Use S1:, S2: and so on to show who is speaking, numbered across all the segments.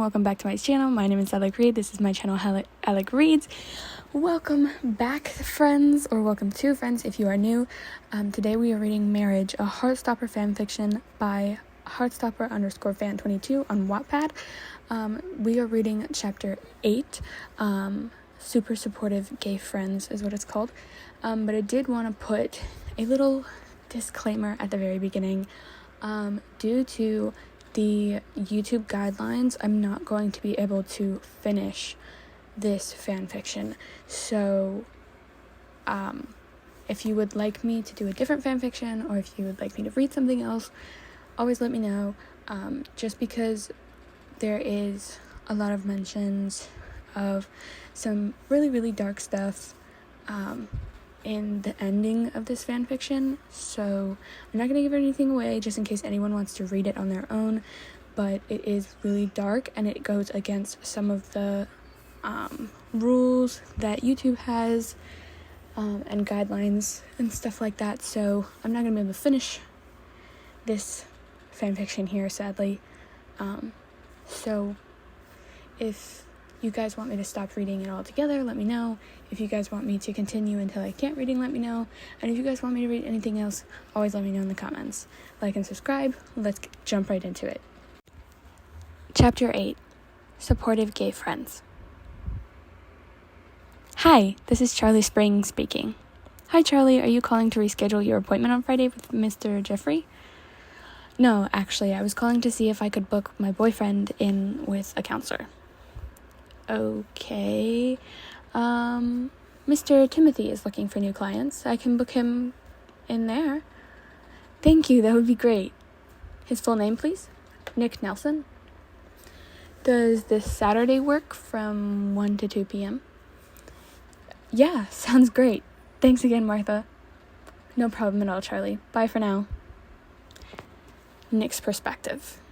S1: welcome back to my channel. My name is Alec Reed. This is my channel, Alec Reads. Welcome back, friends, or welcome to friends if you are new. Today we are reading Marriage, a Heartstopper fanfiction by heartstopper_fan22 on Wattpad. We are reading chapter 8, Super Supportive Gay Friends is what it's called. But I did want to put a little disclaimer at the very beginning. Due to the YouTube guidelines, I'm not going to be able to finish this fanfiction. So, if you would like me to do a different fanfiction, or if you would like me to read something else, always let me know. Just because there is a lot of mentions of some really, really dark stuff, in the ending of this fanfiction, so I'm not going to give anything away just in case anyone wants to read it on their own, but it is really dark and it goes against some of the rules that YouTube has and guidelines and stuff like that, so I'm not going to be able to finish this fanfiction here, sadly. So if you guys want me to stop reading it altogether, let me know. If you guys want me to continue until I can't reading, let me know. And if you guys want me to read anything else, always let me know in the comments. Like and subscribe. Let's jump right into it. Chapter 8, Supportive Gay Friends. Hi, this is Charlie Spring speaking. Hi Charlie, are you calling to reschedule your appointment on Friday with Mr. Jeffrey? No, actually, I was calling to see if I could book my boyfriend in with a counselor. Okay, Mr. Timothy is looking for new clients. I can book him in there. Thank you, that would be great. His full name, please? Nick Nelson. Does this Saturday work from 1 to 2 p.m.? Yeah, sounds great. Thanks again, Martha. No problem at all, Charlie. Bye for now. Nick's perspective.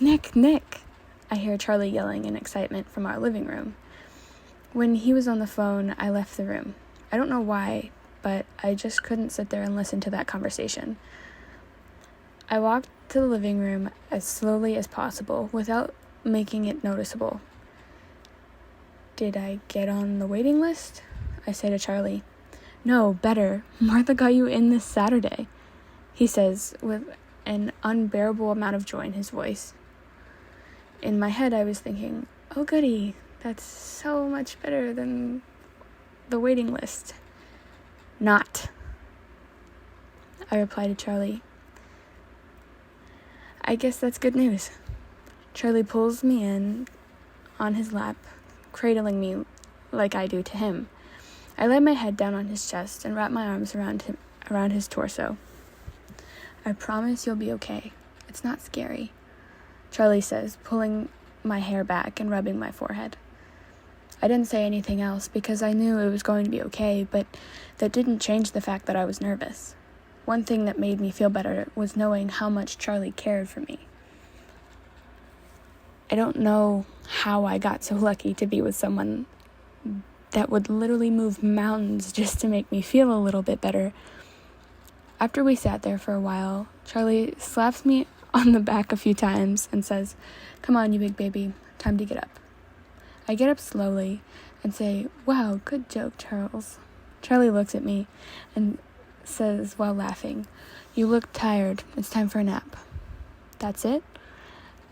S1: Nick! I hear Charlie yelling in excitement from our living room. When he was on the phone, I left the room. I don't know why, but I just couldn't sit there and listen to that conversation. I walked to the living room as slowly as possible without making it noticeable. Did I get on the waiting list? I say to Charlie. No, better. Martha got you in this Saturday, he says with an unbearable amount of joy in his voice. In my head, I was thinking, oh goody, that's so much better than the waiting list. Not. I reply to Charlie. I guess that's good news. Charlie pulls me in on his lap, cradling me like I do to him. I lay my head down on his chest and wrap my arms around his torso. I promise you'll be okay. It's not scary, Charlie says, pulling my hair back and rubbing my forehead. I didn't say anything else because I knew it was going to be okay, but that didn't change the fact that I was nervous. One thing that made me feel better was knowing how much Charlie cared for me. I don't know how I got so lucky to be with someone that would literally move mountains just to make me feel a little bit better. After we sat there for a while, Charlie slaps me on the back a few times and says, "Come on, you big baby, time to get up." I get up slowly and say, "Wow, good joke, Charles." Charlie looks at me and says while laughing, "You look tired. It's time for a nap." "That's it?"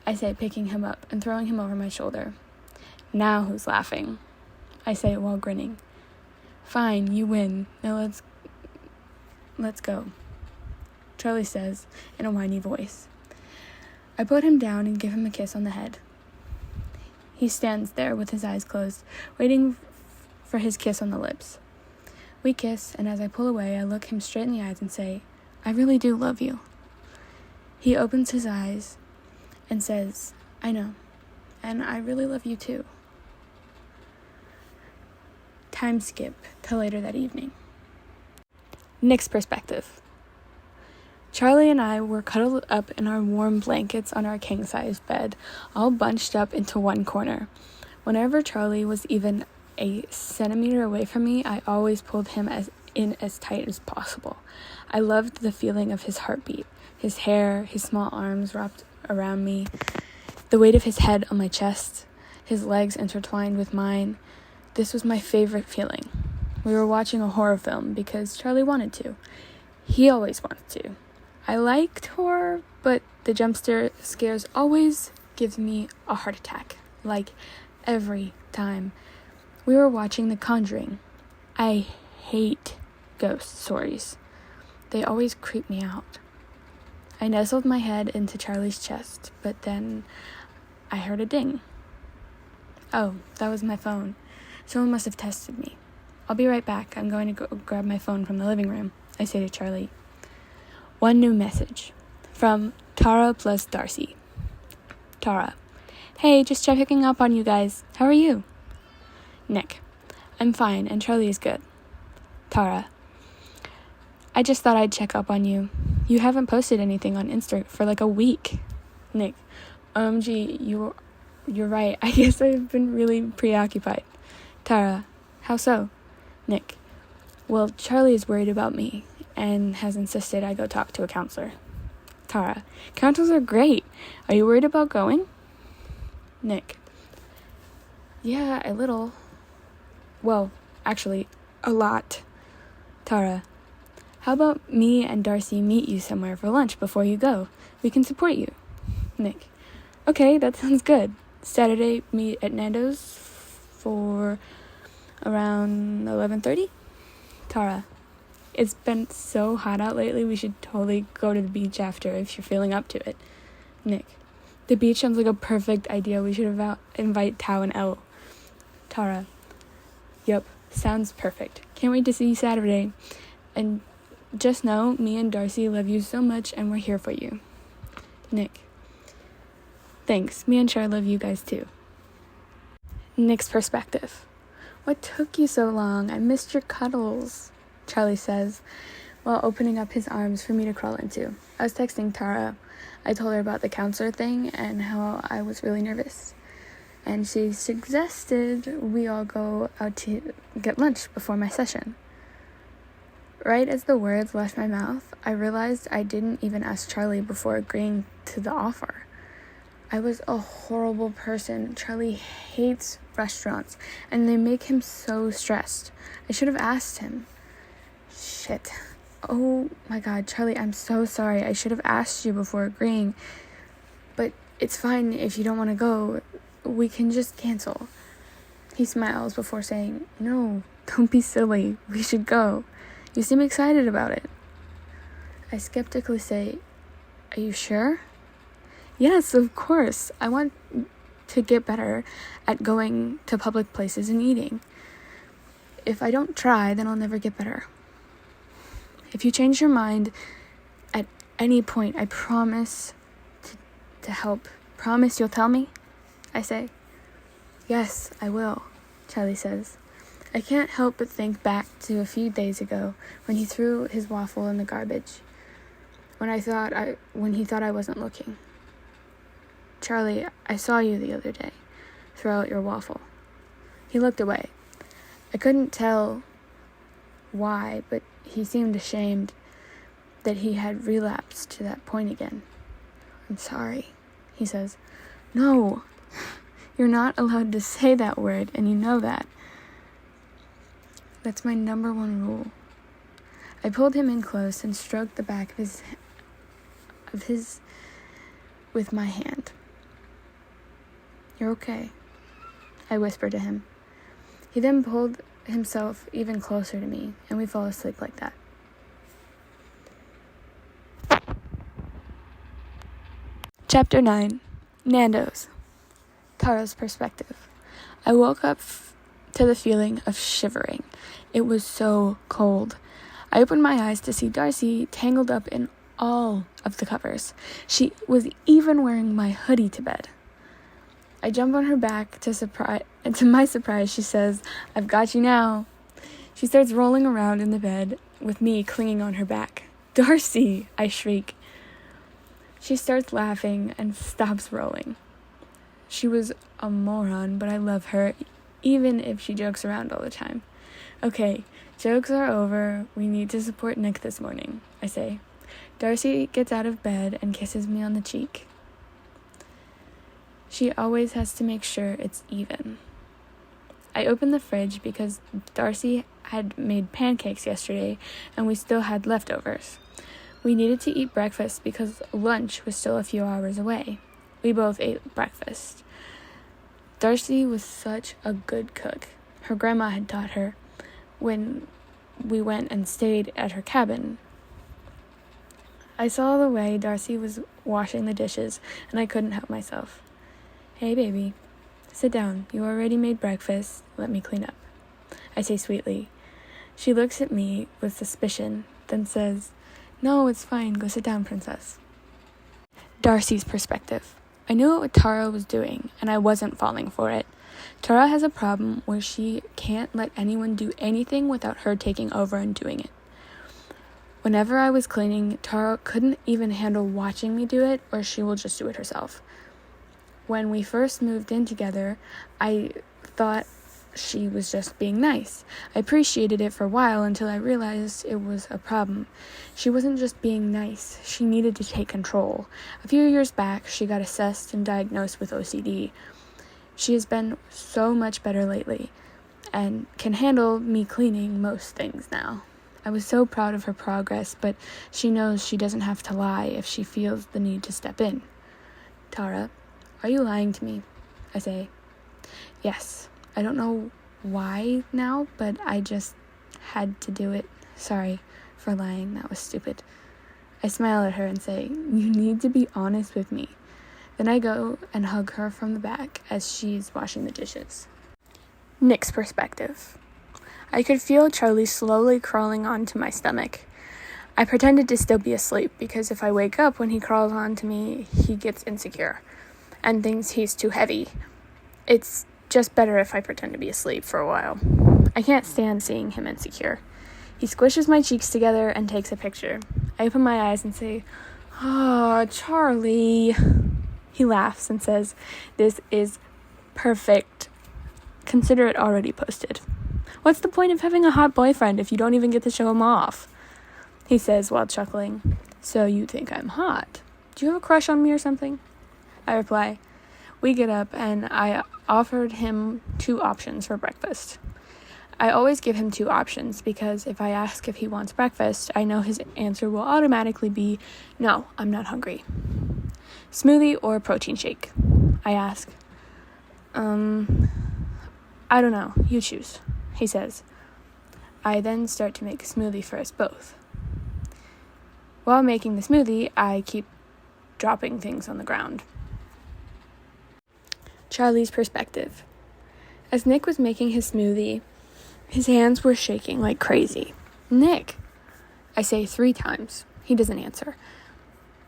S1: I say, picking him up and throwing him over my shoulder. "Now who's laughing?" I say while grinning. "Fine, you win. Now let's go," Charlie says in a whiny voice. I put him down and give him a kiss on the head. He stands there with his eyes closed, waiting for his kiss on the lips. We kiss, and as I pull away, I look him straight in the eyes and say, "I really do love you." He opens his eyes and says, "I know, and I really love you too." Time skip to later that evening. Nick's perspective. Charlie and I were cuddled up in our warm blankets on our king-size bed, all bunched up into one corner. Whenever Charlie was even a centimeter away from me, I always pulled him in as tight as possible. I loved the feeling of his heartbeat, his hair, his small arms wrapped around me. The weight of his head on my chest, his legs intertwined with mine. This was my favorite feeling. We were watching a horror film because Charlie wanted to. He always wanted to. I liked horror, but the jump scares always give me a heart attack. Like every time. We were watching The Conjuring. I hate ghost stories. They always creep me out. I nestled my head into Charlie's chest, but then I heard a ding. Oh, that was my phone. Someone must have tested me. I'll be right back. I'm going to go grab my phone from the living room, I say to Charlie. One new message. From Tara plus Darcy. Tara. Hey, just checking up on you guys. How are you? Nick. I'm fine, and Charlie is good. Tara. I just thought I'd check up on you. You haven't posted anything on Insta for like a week. Nick. OMG, you're right. I guess I've been really preoccupied. Tara. How so? Nick. Well, Charlie is worried about me and has insisted I go talk to a counselor. Tara. Counselors are great. Are you worried about going? Nick. Yeah, a little. Well, actually, a lot. Tara. How about me and Darcy meet you somewhere for lunch before you go? We can support you. Nick. Okay, that sounds good. Saturday, meet at Nando's for around 11:30? Tara. It's been so hot out lately, we should totally go to the beach after if you're feeling up to it. Nick. The beach sounds like a perfect idea. We should invite Tao and Elle. Tara. Yup, sounds perfect. Can't wait to see you Saturday. And just know, me and Darcy love you so much and we're here for you. Nick. Thanks. Me and Char love you guys too. Nick's perspective. What took you so long? I missed your cuddles, Charlie says, while opening up his arms for me to crawl into. I was texting Tara. I told her about the counselor thing and how I was really nervous. And she suggested we all go out to get lunch before my session. Right as the words left my mouth, I realized I didn't even ask Charlie before agreeing to the offer. I was a horrible person. Charlie hates restaurants, and they make him so stressed. I should have asked him. Shit. Oh my God, Charlie, I'm so sorry. I should have asked you before agreeing. But it's fine if you don't want to go. We can just cancel. He smiles before saying, No, don't be silly. We should go. You seem excited about it. I skeptically say, Are you sure? Yes, of course. I want to get better at going to public places and eating. If I don't try, then I'll never get better. If you change your mind at any point, I promise to help. Promise you'll tell me? I say. Yes, I will, Charlie says. I can't help but think back to a few days ago when he threw his waffle in the garbage. When he thought I wasn't looking. Charlie, I saw you the other day throw out your waffle. He looked away. I couldn't tell why, but he seemed ashamed that he had relapsed to that point again. I'm sorry, he says. No, you're not allowed to say that word, and you know that. That's my number one rule. I pulled him in close and stroked the back of his with my hand. You're okay, I whispered to him. He then pulled himself even closer to me, and we fell asleep like that. Chapter 9. Nando's. Tara's perspective. I woke up to the feeling of shivering. It was so cold. I opened my eyes to see Darcy tangled up in all of the covers. She was even wearing my hoodie to bed. I jump on her back to my surprise, she says, I've got you now. She starts rolling around in the bed with me clinging on her back. Darcy, I shriek. She starts laughing and stops rolling. She was a moron, but I love her, even if she jokes around all the time. Okay, jokes are over. We need to support Nick this morning, I say. Darcy gets out of bed and kisses me on the cheek. She always has to make sure it's even. I opened the fridge because Darcy had made pancakes yesterday and we still had leftovers. We needed to eat breakfast because lunch was still a few hours away. We both ate breakfast. Darcy was such a good cook. Her grandma had taught her when we went and stayed at her cabin. I saw the way Darcy was washing the dishes, and I couldn't help myself. "Hey, baby, sit down. You already made breakfast. Let me clean up," I say sweetly. She looks at me with suspicion, then says, "No, it's fine. Go sit down, princess." Darcy's perspective. I knew what Tara was doing, and I wasn't falling for it. Tara has a problem where she can't let anyone do anything without her taking over and doing it. Whenever I was cleaning, Tara couldn't even handle watching me do it, or she will just do it herself. When we first moved in together, I thought she was just being nice. I appreciated it for a while until I realized it was a problem. She wasn't just being nice, she needed to take control. A few years back, she got assessed and diagnosed with OCD. She has been so much better lately and can handle me cleaning most things now. I was so proud of her progress, but she knows she doesn't have to lie if she feels the need to step in. "Tara, are you lying to me?" I say. "Yes. I don't know why now, but I just had to do it. Sorry for lying. That was stupid." I smile at her and say, "You need to be honest with me." Then I go and hug her from the back as she's washing the dishes. Nick's perspective. I could feel Charlie slowly crawling onto my stomach. I pretended to still be asleep because if I wake up when he crawls onto me, he gets insecure and thinks he's too heavy. It's just better if I pretend to be asleep for a while. I can't stand seeing him insecure. He squishes my cheeks together and takes a picture. I open my eyes and say, "Oh, Charlie." He laughs and says, "This is perfect. Consider it already posted." "What's the point of having a hot boyfriend if you don't even get to show him off?" He says while chuckling. "So you think I'm hot? Do you have a crush on me or something?" I reply. We get up and I offered him 2 options for breakfast. I always give him 2 options because if I ask if he wants breakfast, I know his answer will automatically be, "No, I'm not hungry." "Smoothie or protein shake?" I ask. I don't know. You choose," he says. I then start to make a smoothie for us both. While making the smoothie, I keep dropping things on the ground. Charlie's perspective. As Nick was making his smoothie, his hands were shaking like crazy. "Nick," I say 3 times. He doesn't answer.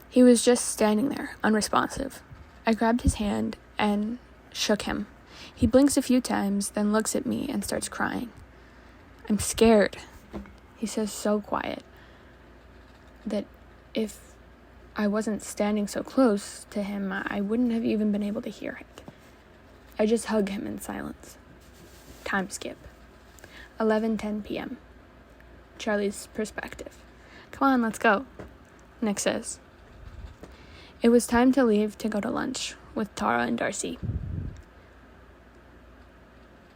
S1: He was just standing there, unresponsive. I grabbed his hand and shook him. He blinks a few times, then looks at me and starts crying. "I'm scared," he says so quiet that if I wasn't standing so close to him, I wouldn't have even been able to hear it. I just hug him in silence. Time skip. 11:10 p.m. Charlie's perspective. "Come on, let's go," Nick says. It was time to leave to go to lunch with Tara and Darcy.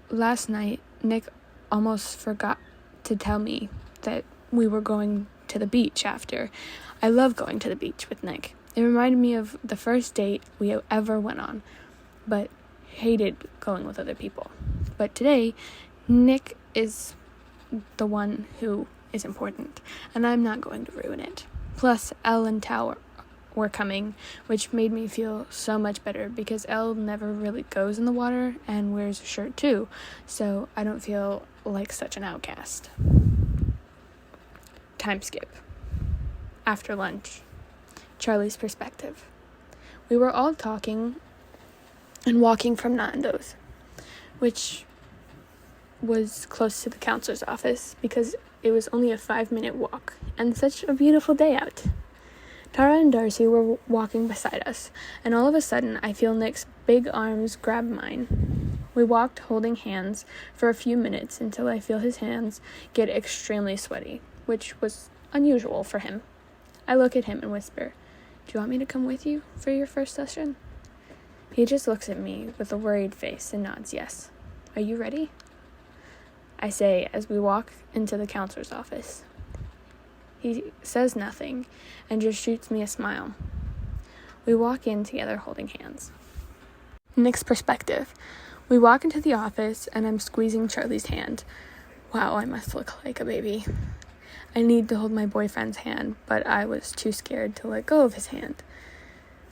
S1: Last night, Nick almost forgot to tell me that we were going to the beach after. I love going to the beach with Nick. It reminded me of the first date we ever went on, but hated going with other people. But today, Nick is the one who is important, and I'm not going to ruin it. Plus, Elle and Tao were coming, which made me feel so much better because Elle never really goes in the water and wears a shirt too, so I don't feel like such an outcast. Time skip. After lunch. Charlie's perspective. We were all talking and walking from Nando's, which was close to the counselor's office because it was only a 5-minute walk and such a beautiful day out. Tara and Darcy were walking beside us, and all of a sudden I feel Nick's big arms grab mine. We walked holding hands for a few minutes until I feel his hands get extremely sweaty, which was unusual for him. I look at him and whisper, "Do you want me to come with you for your first session?" He just looks at me with a worried face and nods yes. Are you ready? I say as we walk into the counselor's office. He says nothing and just shoots me a smile. We walk in together holding hands. Nick's perspective. We walk into the office and I'm squeezing Charlie's hand. Wow, I must look like a baby. I need to hold my boyfriend's hand, but I was too scared to let go of his hand.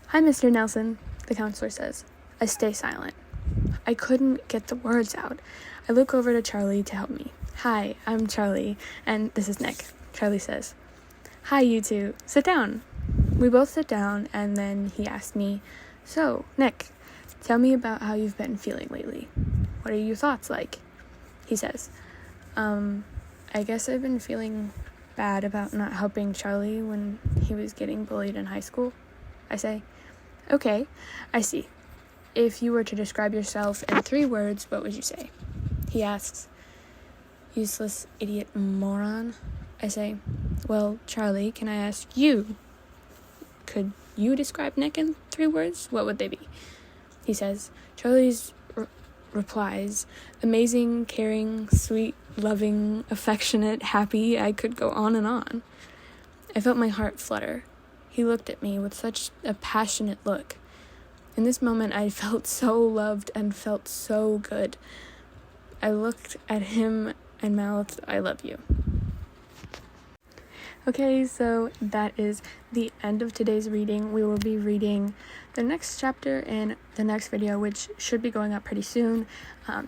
S1: Hi, Mr. Nelson, the counselor says. I stay silent. I couldn't get the words out. I look over to Charlie to help me. Hi, I'm Charlie, and this is Nick. Charlie says, Hi, you two. Sit down. We both sit down, and then he asked me, So, Nick, tell me about how you've been feeling lately. What are your thoughts like? He says, I guess I've been feeling bad about not helping Charlie when he was getting bullied in high school. I say, Okay, I see. If you were to describe yourself in 3 words, what would you say? He asks, Useless idiot moron. I say, Well, Charlie, can I ask you? Could you describe Nick in 3 words? What would they be? He says, Charlie's replies, amazing, caring, sweet, loving, affectionate, happy. I could go on and on. I felt my heart flutter. He looked at me with such a passionate look. In this moment, I felt so loved and felt so good. I looked at him and mouthed, I love you. Okay, so that is the end of today's reading. We will be reading the next chapter in the next video, which should be going up pretty soon.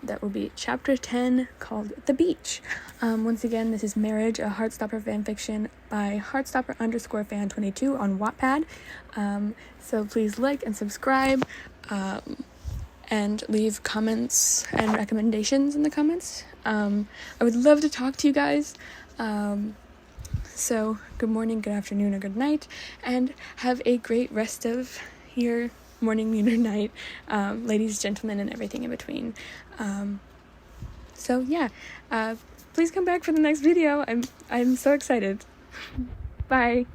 S1: That will be chapter 10, called The Beach. Once again, this is Marriage, a Heartstopper fanfiction by heartstopper_fan22 on Wattpad. So please like and subscribe, and leave comments and recommendations in the comments. I would love to talk to you guys. So good morning, good afternoon, or good night, and have a great rest of your morning, noon, or night, ladies, gentlemen, and everything in between. So yeah, please come back for the next video. I'm so excited. Bye.